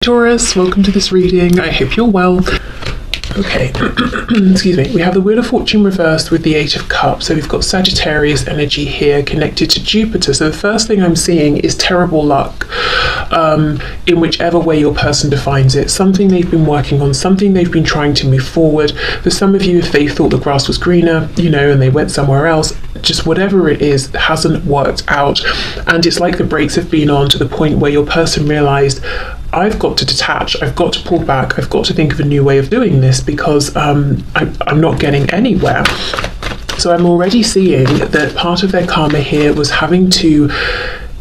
Taurus, welcome to this reading. I hope you're well. Okay, excuse me. We have the Wheel of Fortune reversed with the Eight of Cups. So we've got Sagittarius energy here connected to Jupiter. So the first thing I'm seeing is terrible luck in whichever way your person defines it. Something they've been working on, something they've been trying to move forward. For some of you, if they thought the grass was greener, and they went somewhere else, just whatever it is hasn't worked out. And it's like the brakes have been on to the point where your person realized, I've got to detach, I've got to pull back, I've got to think of a new way of doing this because I'm not getting anywhere. So I'm already seeing that part of their karma here was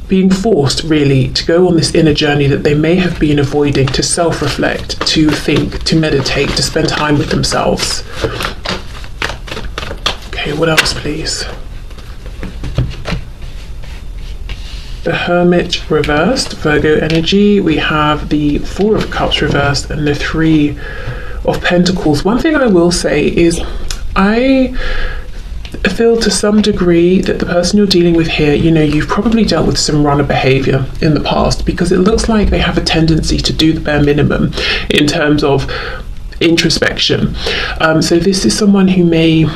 being forced really to go on this inner journey that they may have been avoiding, to self-reflect, to think, to meditate, to spend time with themselves. Okay, what else please? The Hermit reversed, Virgo energy. We have the Four of Cups reversed and the Three of Pentacles. One thing I will say is I feel to some degree that the person you're dealing with here, you've probably dealt with some runner behavior in the past, because it looks like they have a tendency to do the bare minimum in terms of introspection. So this is someone who may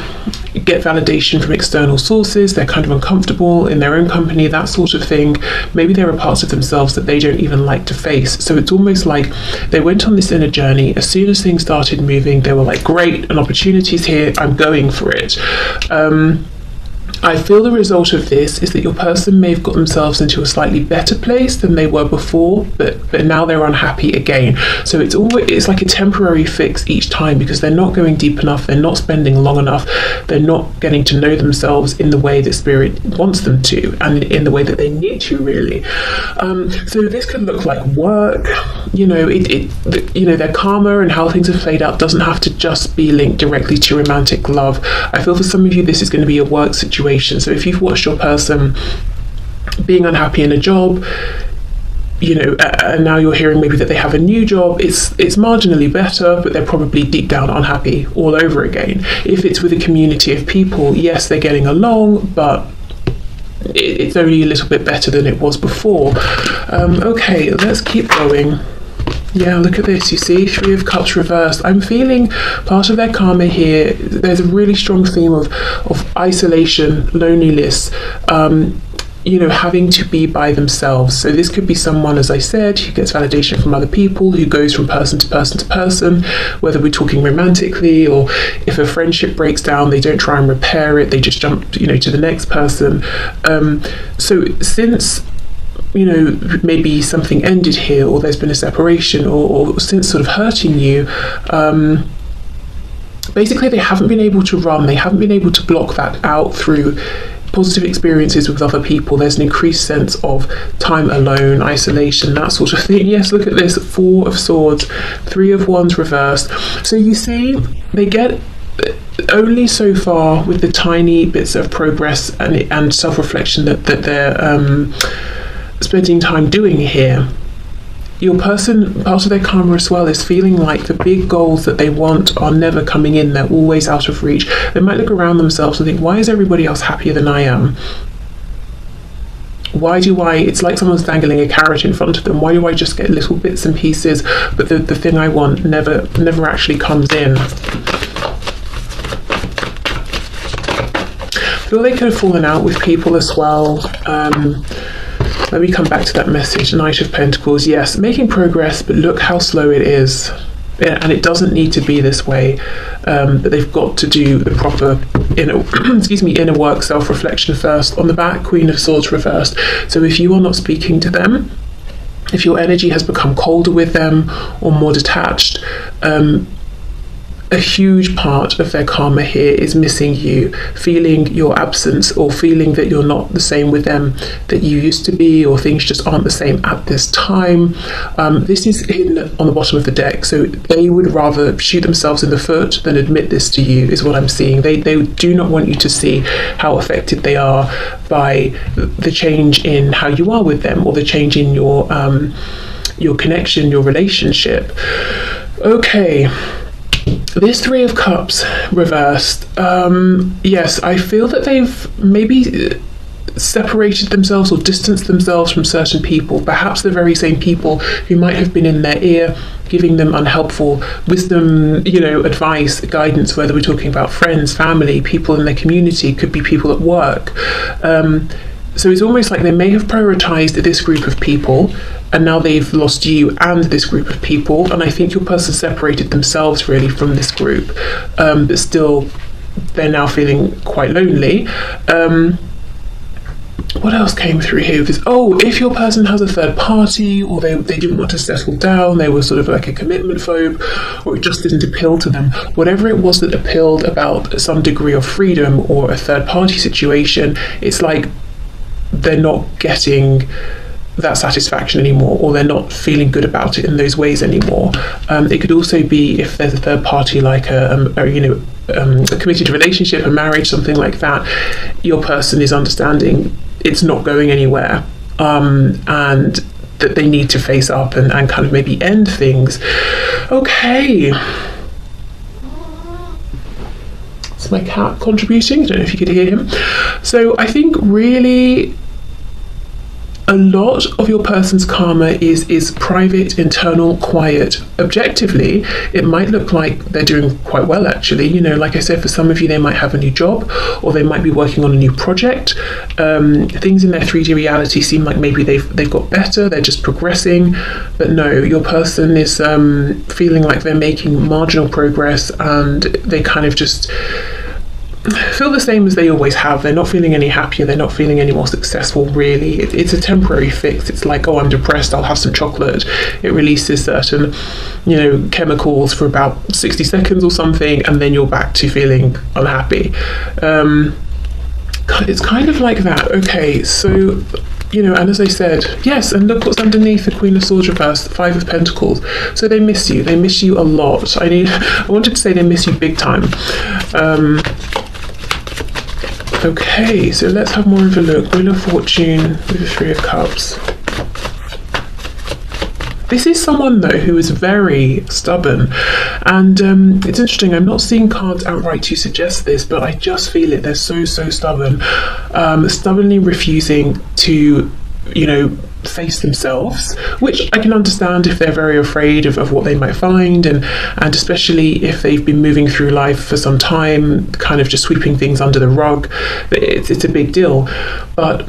get validation from external sources. They're kind of uncomfortable in their own company, that sort of thing. Maybe there are parts of themselves that they don't even like to face. So it's almost like they went on this inner journey. As soon as things started moving, they were like, great, an opportunity's here, I'm going for it. I feel the result of this is that your person may have got themselves into a slightly better place than they were before, but now they're unhappy again. So it's like a temporary fix each time, because they're not going deep enough, they're not spending long enough, they're not getting to know themselves in the way that Spirit wants them to, and in the way that they need to, really. So this could look like work. Their karma and how things have played out doesn't have to just be linked directly to romantic love. I feel for some of you this is going to be a work situation. So if you've watched your person being unhappy in a job, and now you're hearing maybe that they have a new job, it's marginally better, but they're probably deep down unhappy all over again. If it's with a community of people, yes, they're getting along, but it's only a little bit better than it was before. Okay, let's keep going. Yeah, look at this, you see, Three of Cups reversed. I'm feeling part of their karma here. There's a really strong theme of isolation, loneliness, having to be by themselves. So this could be someone, as I said, who gets validation from other people, who goes from person to person to person, whether we're talking romantically, or if a friendship breaks down, they don't try and repair it, they just jump, to the next person. So since maybe something ended here, or there's been a separation, or since sort of hurting you, basically they haven't been able to run, they haven't been able to block that out through positive experiences with other people. There's an increased sense of time alone, isolation, that sort of thing. Yes, look at this, Four of Swords, Three of Wands reversed. So you see, they get only so far with the tiny bits of progress and self-reflection that they're spending time doing here. Your person, part of their karma as well, is feeling like the big goals that they want are never coming in, they're always out of reach. They might look around themselves and think, why is everybody else happier than I am? It's like someone's dangling a carrot in front of them. Why do I just get little bits and pieces, but the thing I want never actually comes in? I feel they could have fallen out with people as well. Let me come back to that message. Knight of Pentacles, yes, making progress, but look how slow it is. And it doesn't need to be this way, but they've got to do the proper inner work, self-reflection first. On the back, Queen of Swords reversed. So if you are not speaking to them, if your energy has become colder with them or more detached, a huge part of their karma here is missing you, feeling your absence, or feeling that you're not the same with them that you used to be, or things just aren't the same at this time. This is hidden on the bottom of the deck, so they would rather shoot themselves in the foot than admit this to you, is what I'm seeing. They do not want you to see how affected they are by the change in how you are with them, or the change in your connection, your relationship. Okay. This Three of Cups reversed. Yes, I feel that they've maybe separated themselves or distanced themselves from certain people, perhaps the very same people who might have been in their ear giving them unhelpful wisdom, advice, guidance, whether we're talking about friends, family, people in their community, could be people at work. So it's almost like they may have prioritized this group of people, and now they've lost you and this group of people. And I think your person separated themselves really from this group, but still they're now feeling quite lonely. What else came through here? If your person has a third party, or they didn't want to settle down, they were sort of like a commitment phobe, or it just didn't appeal to them, whatever it was that appealed about some degree of freedom or a third party situation, it's like they're not getting that satisfaction anymore, or they're not feeling good about it in those ways anymore. It could also be if there's a third party, like a committed relationship, a marriage, something like that, your person is understanding it's not going anywhere, and that they need to face up and kind of maybe end things. Okay. It's my cat contributing. I don't know if you could hear him. So I think really a lot of your person's karma is private, internal, quiet. Objectively, it might look like they're doing quite well, actually. Like I said, for some of you, they might have a new job, or they might be working on a new project. Things in their 3D reality seem like maybe they've got better, they're just progressing. But no, your person is feeling like they're making marginal progress, and they kind of just feel the same as they always have. They're not feeling any happier, they're not feeling any more successful, really. It's a temporary fix. It's like, I'm depressed, I'll have some chocolate. It releases certain chemicals for about 60 seconds or something, and then you're back to feeling unhappy. It's kind of like that. Okay, so and as I said, yes, and look what's underneath the Queen of Swords reversed, the 5 of Pentacles. So they miss you a lot. I wanted to say they miss you big time. Okay, so let's have more of a look. Wheel of Fortune with the 3 of Cups. This is someone, though, who is very stubborn. And it's interesting, I'm not seeing cards outright to suggest this, but I just feel it. They're so stubborn. Stubbornly refusing to, face themselves, which I can understand if they're very afraid of what they might find, and especially if they've been moving through life for some time, kind of just sweeping things under the rug. It's a big deal. But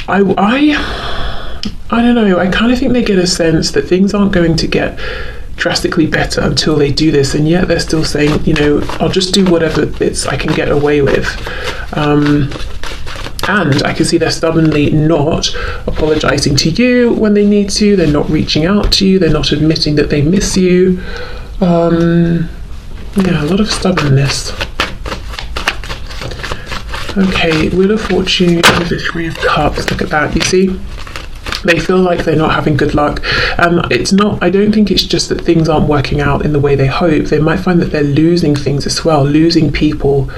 I don't know, I kind of think they get a sense that things aren't going to get drastically better until they do this, and yet they're still saying, I'll just do whatever bits I can get away with. And I can see they're stubbornly not apologising to you when they need to, they're not reaching out to you, they're not admitting that they miss you. A lot of stubbornness. Okay, Wheel of Fortune with the 3 of Cups, look at that, you see? They feel like they're not having good luck. I don't think it's just that things aren't working out in the way they hope. They might find that they're losing things as well, losing people.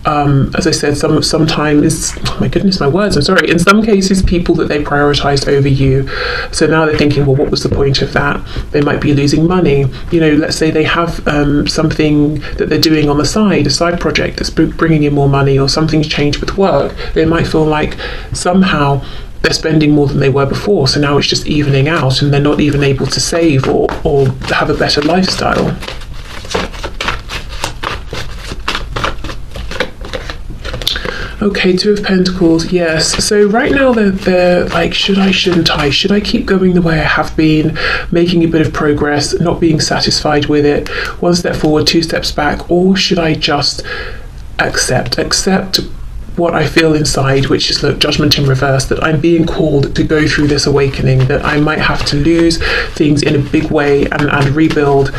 As I said, sometimes, oh my goodness, my words, I'm sorry, in some cases, people that they prioritised over you. So now they're thinking, well, what was the point of that? They might be losing money. Let's say they have something that they're doing on the side, a side project that's bringing in more money, or something's changed with work. They might feel like somehow they're spending more than they were before, so now it's just evening out, and they're not even able to save or have a better lifestyle. Okay, 2 of Pentacles, yes. So right now they're like, should I, shouldn't I? Should I keep going the way I have been, making a bit of progress, not being satisfied with it, 1 step forward, 2 steps back, or should I just accept what I feel inside, which is, look, Judgment in reverse, that I'm being called to go through this awakening, that I might have to lose things in a big way and rebuild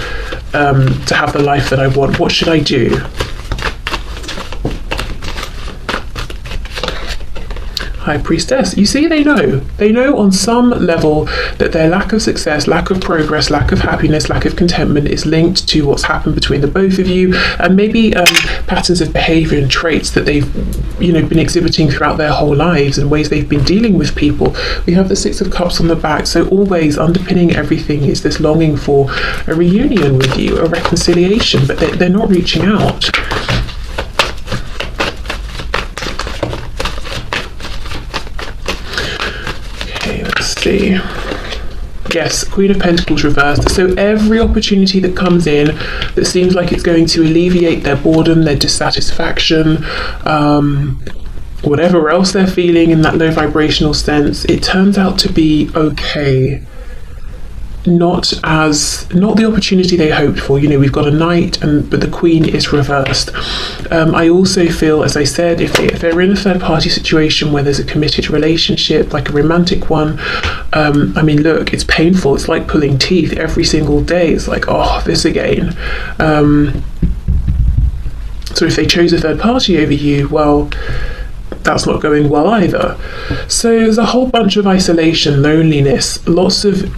to have the life that I want. What should I do? High Priestess. You see, they know on some level that their lack of success, lack of progress, lack of happiness, lack of contentment is linked to what's happened between the both of you, and maybe patterns of behavior and traits that they've been exhibiting throughout their whole lives, and ways they've been dealing with people. We have the 6 of Cups on the back, so always underpinning everything is this longing for a reunion with you, a reconciliation, but they're not reaching out. see. Yes, Queen of Pentacles reversed. So every opportunity that comes in that seems like it's going to alleviate their boredom, their dissatisfaction, whatever else they're feeling in that low vibrational sense, it turns out to be okay. Not the opportunity they hoped for. You know, we've got a knight, but the queen is reversed. I also feel, as I said, if they're in a third party situation where there's a committed relationship, like a romantic one, I mean, look, it's painful. It's like pulling teeth every single day. It's like, oh, this again. So if they chose a third party over you, well, that's not going well either. So there's a whole bunch of isolation, loneliness, lots of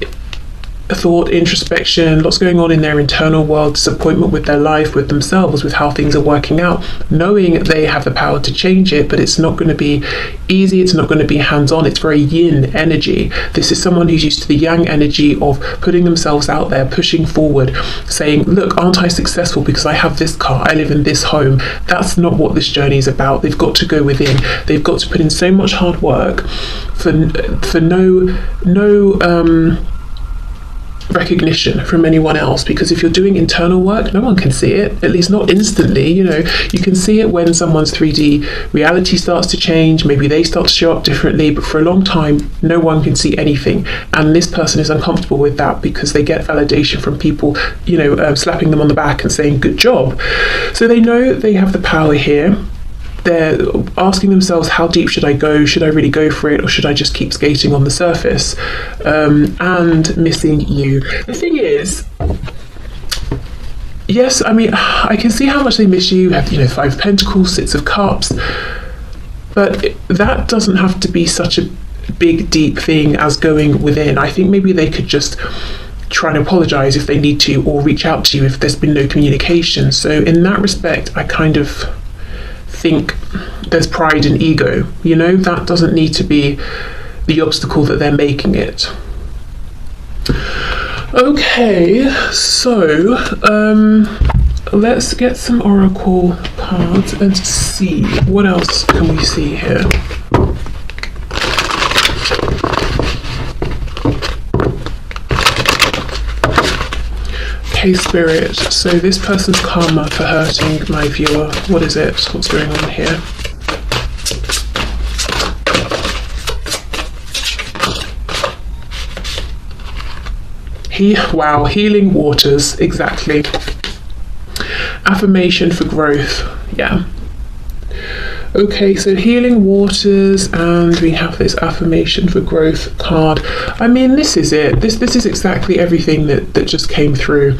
thought, introspection, lots going on in their internal world, disappointment with their life, with themselves, with how things are working out, knowing they have the power to change it, but it's not going to be easy, it's not going to be hands-on. It's very yin energy. This is someone who's used to the yang energy of putting themselves out there, pushing forward, saying, look, aren't I successful because I have this car, I live in this home. That's not what this journey is about. They've got to go within. They've got to put in so much hard work for no recognition from anyone else, because if you're doing internal work, no one can see it, at least not instantly. You know, you can see it when someone's 3D reality starts to change, maybe they start to show up differently, but for a long time no one can see anything, and this person is uncomfortable with that because they get validation from people, you know, slapping them on the back and saying good job. So they know they have the power here. They're asking themselves, how deep should I go? Should I really go for it, or should I just keep skating on the surface? And missing you. The thing is, yes, I mean, I can see how much they miss you. Have, you know, Five of Pentacles, Six of Cups, but that doesn't have to be such a big, deep thing as going within. I think maybe they could just try and apologize if they need to, or reach out to you if there's been no communication. So in that respect, I kind of think there's pride and ego, you know, that doesn't need to be the obstacle that they're making it. Okay, so let's get some oracle cards and see what else can we see here. Okay, Spirit, so this person's karma for hurting my viewer. What is it? What's going on here? Wow, healing waters, exactly. Affirmation for growth, yeah. Okay, so healing waters, and we have this affirmation for growth card. I mean, this is it. This is exactly everything that just came through.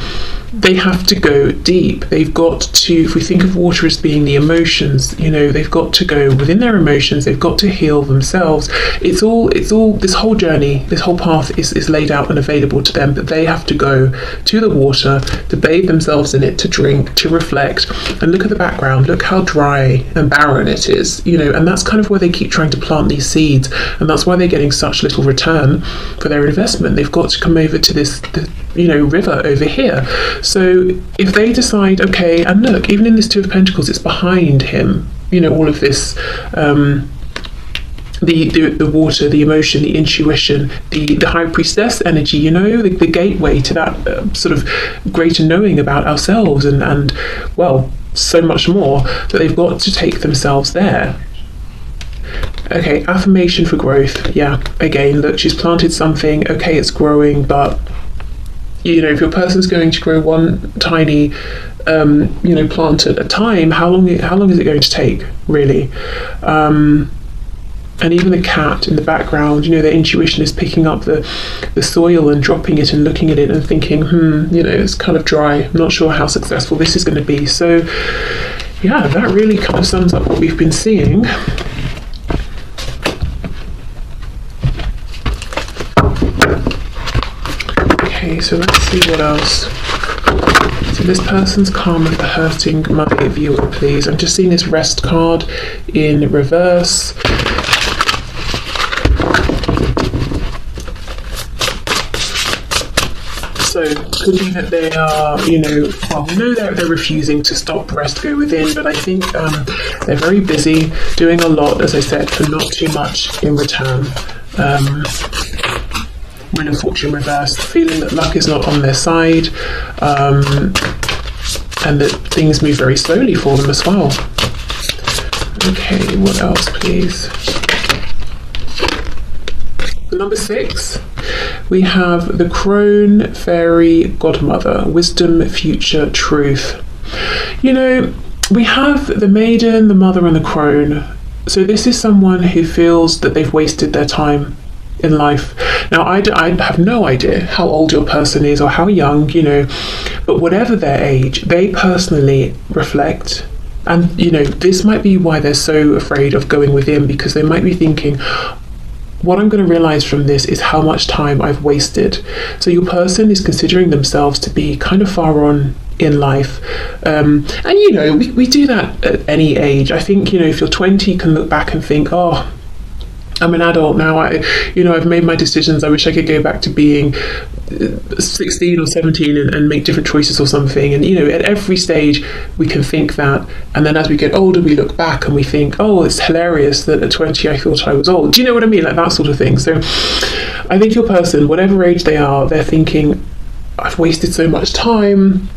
They have to go deep. They've got to, if we think of water as being the emotions, you know, they've got to go within their emotions. They've got to heal themselves. It's all, this whole journey, this whole path is laid out and available to them, but they have to go to the water, to bathe themselves in it, to drink, to reflect, and look at the background. Look how dry and barren it is, you know, and that's kind of where they keep trying to plant these seeds, and that's why they're getting such little return for their investment. They've got to come over to this, you know, river over here. So if they decide, okay, and look, even in this Two of Pentacles, it's behind him, you know, all of this, the water, the emotion, the intuition, the High Priestess energy, you know, the gateway to that sort of greater knowing about ourselves, and well, so much more, that they've got to take themselves there. Okay, affirmation for growth. Yeah, again, look, she's planted something. Okay, it's growing, but you know, if your person's going to grow one tiny you know, plant at a time, how long is it going to take, really? And even the cat in the background, you know, their intuition is picking up the soil and dropping it and looking at it and thinking, you know, it's kind of dry, I'm not sure how successful this is going to be. So yeah, that really kind of sums up what we've been seeing. Okay, so let's see what else. So this person's karma for hurting my viewer, please. I'm just seeing this rest card in reverse. So it could be that they are, you know, well, we know they're refusing to stop rest, go within, but I think they're very busy doing a lot, as I said, for not too much in return. Wheel of Fortune reversed, feeling that luck is not on their side, and that things move very slowly for them as well. Okay, what else, please? Number 6, we have the Crone Fairy Godmother, Wisdom, Future, Truth. You know, we have the Maiden, the Mother, and the Crone. So this is someone who feels that they've wasted their time in life. Now, I have no idea how old your person is or how young, you know, but whatever their age, they personally reflect. And, you know, this might be why they're so afraid of going within, because they might be thinking, what I'm going to realize from this is how much time I've wasted. So your person is considering themselves to be kind of far on in life. And, you know, we do that at any age. I think, you know, if you're 20, you can look back and think, oh, I'm an adult now. I've made my decisions. I wish I could go back to being 16 or 17 and make different choices or something. And, you know, at every stage we can think that. And then as we get older, we look back and we think, oh, it's hilarious that at 20 I thought I was old. Do you know what I mean? Like that sort of thing. So I think your person, whatever age they are, they're thinking, I've wasted so much time.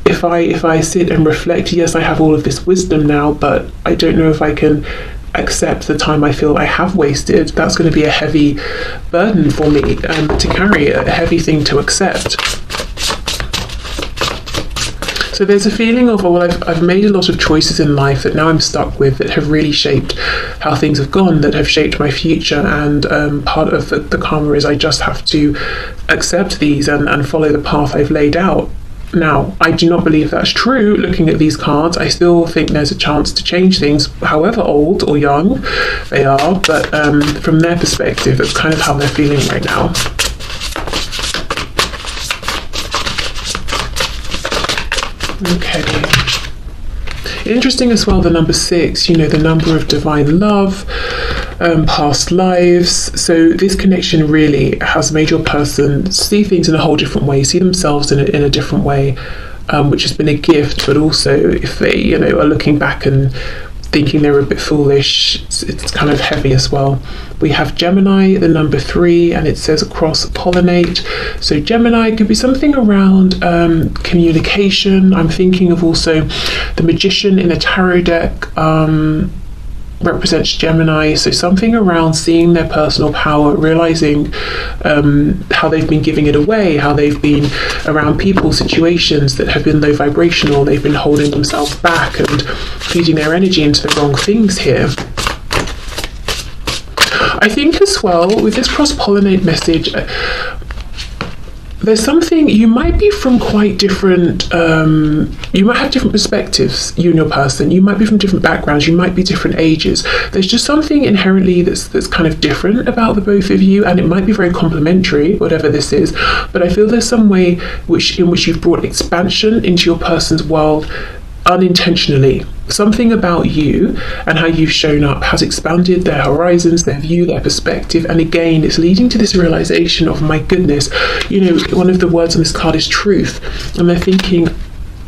If I sit and reflect, yes, I have all of this wisdom now, but I don't know if I can accept the time I feel I have wasted. That's going to be a heavy burden for me to carry, a heavy thing to accept. So there's a feeling of, oh, well, I've made a lot of choices in life that now I'm stuck with, that have really shaped how things have gone, that have shaped my future, and part of the karma is I just have to accept these and follow the path I've laid out. Now, I do not believe that's true. Looking at these cards, I still think there's a chance to change things, however old or young they are, but from their perspective, that's kind of how they're feeling right now. Okay. Interesting as well, the number 6, you know, the number of divine love, past lives. So this connection really has made your person see things in a whole different way, see themselves in a different way, which has been a gift. But also, if they, you know, are looking back and thinking they're a bit foolish, it's kind of heavy as well. We have Gemini, the number 3, and it says cross-pollinate. So Gemini could be something around communication. I'm thinking of also the Magician in the tarot deck represents Gemini, so something around seeing their personal power, realizing how they've been giving it away, how they've been around people, situations that have been low vibrational, they've been holding themselves back and feeding their energy into the wrong things here. I think as well, with this cross-pollinate message, there's something, you might be from quite different, you might have different perspectives, you and your person, you might be from different backgrounds, you might be different ages. There's just something inherently that's kind of different about the both of you, and it might be very complementary, whatever this is, but I feel there's some way in which you've brought expansion into your person's world unintentionally. Something about you and how you've shown up has expanded their horizons, their view, their perspective, and again it's leading to this realization of, my goodness, you know, one of the words on this card is truth, and they're thinking,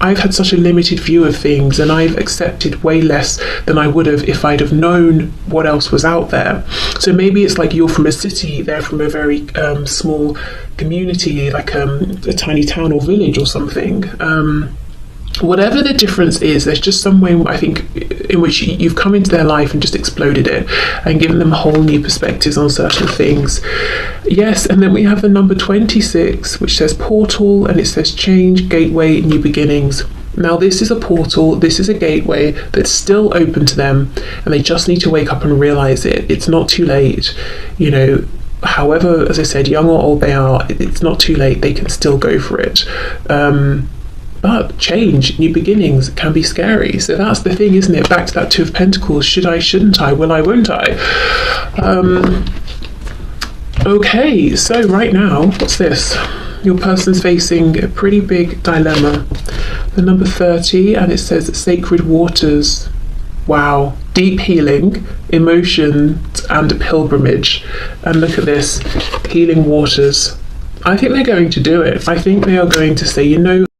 I've had such a limited view of things and I've accepted way less than I would have if I'd have known what else was out there. So maybe it's like you're from a city, they're from a very small community, like a tiny town or village or something. Whatever the difference is, there's just some way, I think, in which you've come into their life and just exploded it and given them whole new perspectives on certain things. Yes, and then we have the number 26, which says portal, and it says change, gateway, new beginnings. Now this is a portal, this is a gateway that's still open to them, and they just need to wake up and realize it. It's not too late, you know. However, as I said, young or old they are, it's not too late, they can still go for it. But change, new beginnings can be scary. So that's the thing, isn't it? Back to that 2 of Pentacles. Should I, shouldn't I? Will I, won't I? Okay, so right now, what's this? Your person's facing a pretty big dilemma. The number 30, and it says sacred waters. Wow. Deep healing, emotions, and a pilgrimage. And look at this, healing waters. I think they're going to do it. I think they are going to say, you know,